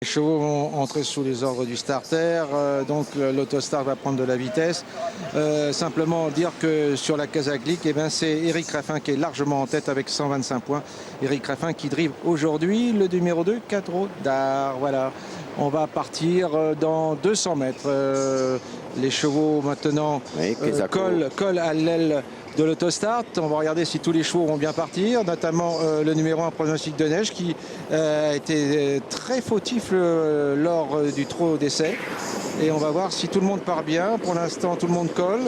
Les chevaux vont entrer sous les ordres du starter, donc l'autostart va prendre de la vitesse. Simplement dire que sur la Kazakhlik, c'est Eric Raffin qui est largement en tête avec 125 points. Eric Raffin qui drive aujourd'hui le numéro 2, Cadro d'Art. Voilà, on va partir dans 200 mètres. Les chevaux maintenant collent à l'aile de l'autostart. On va regarder si tous les chevaux vont bien partir, notamment le numéro 1 Pronostic de Neige qui a été très fautif lors du trot d'essai. Et on va voir si tout le monde part bien. Pour l'instant, tout le monde colle.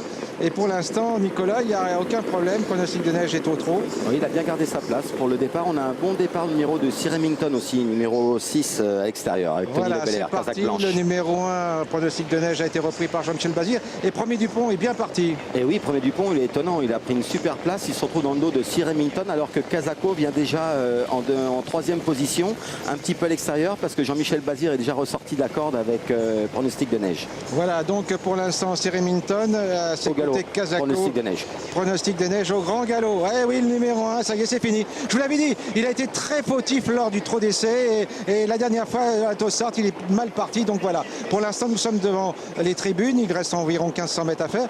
Et pour l'instant, Nicolas, il n'y a aucun problème. Pronostic de Neige est au trot. Oui, il a bien gardé sa place pour le départ. On a un bon départ numéro de Sir Remington aussi, numéro 6 à l'extérieur. Avec Tony voilà, c'est parti. Le numéro 1, Pronostic de Neige, a été repris par Jean-Michel Bazir. Et Premier Dupont est bien parti. Et oui, Premier Dupont, il est étonnant. Il a pris une super place. Il se retrouve dans le dos de Sir Remington, alors que Kazako vient déjà en troisième position, un petit peu à l'extérieur, parce que Jean-Michel Bazir est déjà ressorti de la corde avec Pronostic de Neige. Voilà, donc pour l'instant, Sir Remington, c'est côté Kazako. Pronostic de Neige. Pronostic de Neige au grand galop. Eh oui, le numéro 1, ça y est, c'est fini. Je vous l'avais dit, il a été très fautif lors du trot d'essai. Et la dernière fois, à Tossart, il est mal parti. Donc voilà, pour l'instant, nous sommes devant les tribunes. Il reste environ 1500 mètres à faire.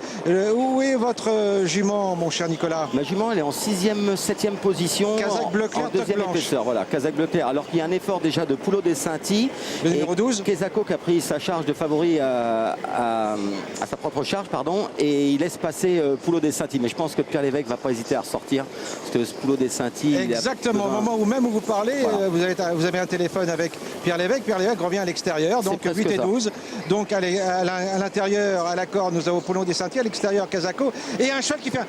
Où est votre jument, mon cher Nicolas? Ma jument, elle est en 6e, 7e position. Kazakh bleu clair, en deuxième épaisseur. Voilà, Kazakh bleu clair. Alors qu'il y a un effort déjà de Poulot des Saintis. Le numéro 12. Kezako qui a pris sa charge de favori à sa propre charge, pardon. Et il laisse passer Poulot des Saintis. Mais je pense que Pierre Lévesque ne va pas hésiter à ressortir. Parce que ce Poulot des Saintis. Exactement, au moment où même où vous parlez, voilà. vous avez un téléphone avec Pierre Lévesque. Pierre Lévesque revient à l'extérieur. Donc 8 et 12. Donc à l'intérieur, à la corde, nous avons Poulot des Saintis. À l'extérieur, Kazako. Et un cheval qui fait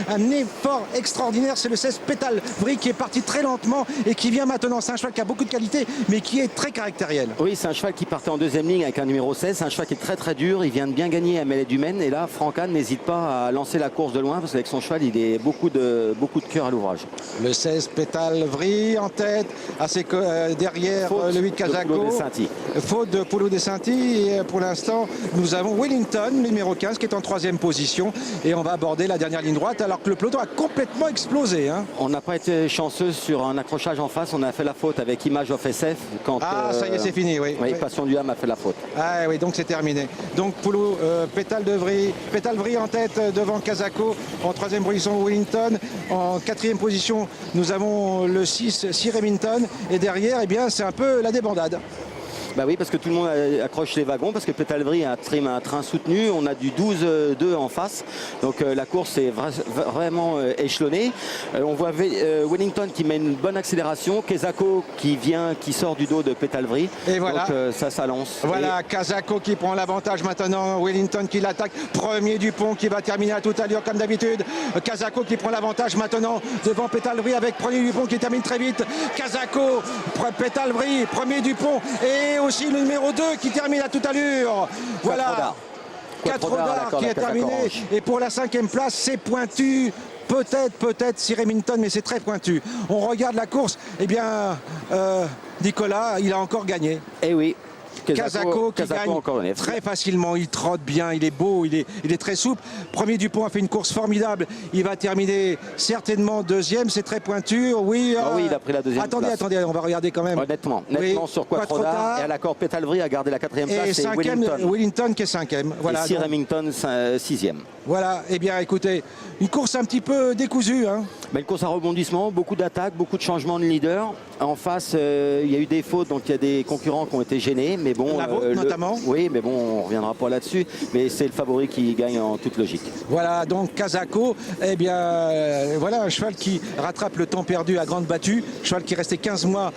un effort extraordinaire, c'est le 16 Pétale Vri qui est parti très lentement et qui vient maintenant. C'est un cheval qui a beaucoup de qualité, mais qui est très caractériel. Oui, c'est un cheval qui partait en deuxième ligne avec un numéro 16. C'est un cheval qui est très très dur. Il vient de bien gagner à Mêlée du Maine. Et là, Francan n'hésite pas à lancer la course de loin parce qu'avec son cheval, il est beaucoup de cœur à l'ouvrage. Le 16 Pétale Vri en tête, derrière le 8 Kazako. Faute de Poulot des Saintis. Et pour l'instant, nous avons Wellington, numéro 15, qui est en troisième position. Et on va aborder la dernière ligne droite alors que le peloton a complètement explosé. On n'a pas été chanceux sur un accrochage en face. On a fait la faute avec Image of SF. Quand, ça y est, c'est fini. Oui, Passion du Ham a fait la faute. Ah oui, donc c'est terminé. Donc Poulot, Pétale Vri en tête devant Kazako. En troisième position, Wellington. En quatrième position, nous avons le 6, Sir Remington. Et derrière, c'est un peu la débandade. Bah oui, parce que tout le monde accroche les wagons, parce que Pétale Vri a un train soutenu. On a du 12-2 en face. Donc la course est vraiment échelonnée. On voit Wellington qui met une bonne accélération. Kezako qui sort du dos de Pétale Vri. Et voilà. Donc ça s'allance. Voilà, Kazako qui prend l'avantage maintenant. Wellington qui l'attaque. Premier Dupont qui va terminer à toute allure comme d'habitude. Kazako qui prend l'avantage maintenant devant Pétale Vri avec Premier Dupont qui termine très vite. Kazako, Pétale Vri, Premier Dupont et aussi le numéro 2 qui termine à toute allure. Voilà, Quattro-Dard qui est terminé. Et pour la 5e place, c'est pointu. Peut-être Sir Remington, mais c'est très pointu. On regarde la course. Nicolas, il a encore gagné. Eh oui. Kazako qui gagne très facilement, il trotte bien, il est beau, il est très souple. Premier Dupont a fait une course formidable, il va terminer certainement deuxième, c'est très pointu. Oui, oui, il a pris la deuxième place. Attendez, on va regarder quand même. Nettement sur Quattro-Dard. Et à l'accord, Pétale Vri a gardé la 4e place. Et 5e, Wellington qui est 5e. Voilà, et Sir Remington 6e. Voilà, écoutez, une course un petit peu décousue. Mais une course à rebondissement, beaucoup d'attaques, beaucoup de changements de leader. En face, il y a eu des fautes, donc il y a des concurrents qui ont été gênés. Mais bon, la vôtre notamment. Oui, mais bon, on ne reviendra pas là-dessus. Mais c'est le favori qui gagne en toute logique. Voilà, donc Kazako, voilà un cheval qui rattrape le temps perdu à grande battue. Cheval qui restait 15 mois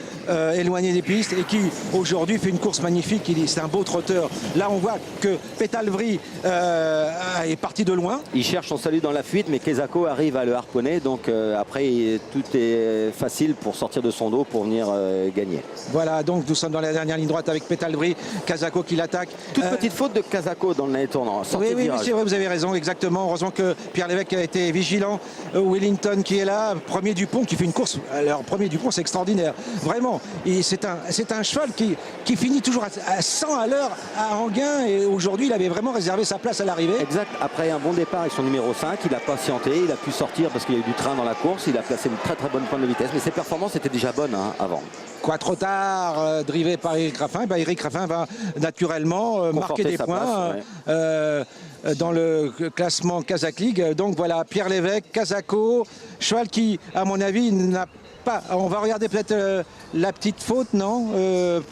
éloigné des pistes et qui aujourd'hui fait une course magnifique. C'est un beau trotteur. Là, on voit que Pétale Vri est parti de loin. Il cherche son salut dans la fuite, mais Kezako arrive à le harponner. Donc après, tout est facile pour sortir de son dos pour venir gagner. Voilà, donc nous sommes dans la dernière ligne droite avec Pétale Pétalvry, Casako qui l'attaque. Toute petite faute de Casako dans le dernier tournant. Oui, c'est vrai, vous avez raison, exactement. Heureusement que Pierre Lévesque a été vigilant. Wellington qui est là, premier Dupont qui fait une course. Alors, premier Dupont, c'est extraordinaire. Vraiment, c'est un cheval qui finit toujours à 100 à l'heure à Anguin. Et aujourd'hui, il avait vraiment réservé sa place à l'arrivée. Exact. Après un bon départ avec son numéro 5, il a patienté, il a pu sortir parce qu'il y a eu du train dans la course. Il a placé une très très bonne pointe de vitesse. Mais ses performances étaient déjà bonnes avant. Quoi, trop tard, drivé par Éric Raffin. Éric Raffin va naturellement marquer des points dans le classement Kazakh League. Donc voilà, Pierre Lévesque, Casako, cheval qui, à mon avis, n'a pas. On va regarder peut-être la petite faute, non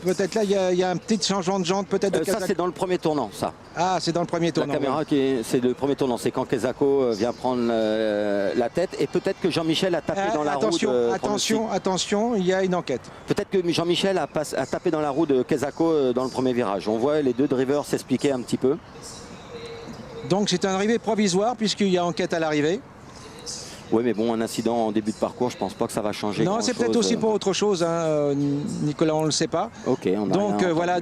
peut-être là, il y a un petit changement de jante, peut-être. Ça, c'est dans le premier tournant, ça. Ah, c'est dans le premier tournant. La caméra, c'est le premier tournant. C'est quand Casako vient prendre la tête. Et peut-être que Jean-Michel a tapé dans la roue de... Attention, il y a une enquête. Peut-être que Jean-Michel a tapé dans la roue de Casako dans le premier virage. On voit les deux drivers s'expliquer un petit peu. Donc c'est un arrivée provisoire puisqu'il y a enquête à l'arrivée. Oui, mais bon, un incident en début de parcours, je pense pas que ça va changer. Non, c'est peut-être aussi pour autre chose, hein, Nicolas, on ne le sait pas. Ok, on a donc voilà,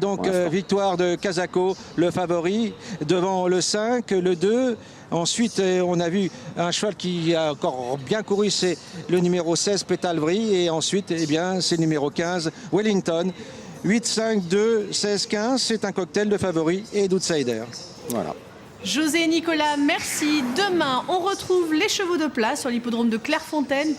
victoire de Casako, le favori, devant le 5, le 2. Ensuite, on a vu un cheval qui a encore bien couru, c'est le numéro 16, Pétalvry. Et ensuite, eh bien, c'est le numéro 15, Wellington. 8, 5, 2, 16, 15, c'est un cocktail de favoris et d'outsiders. Voilà. José et Nicolas, merci. Demain, on retrouve les chevaux de place sur l'hippodrome de Clairefontaine.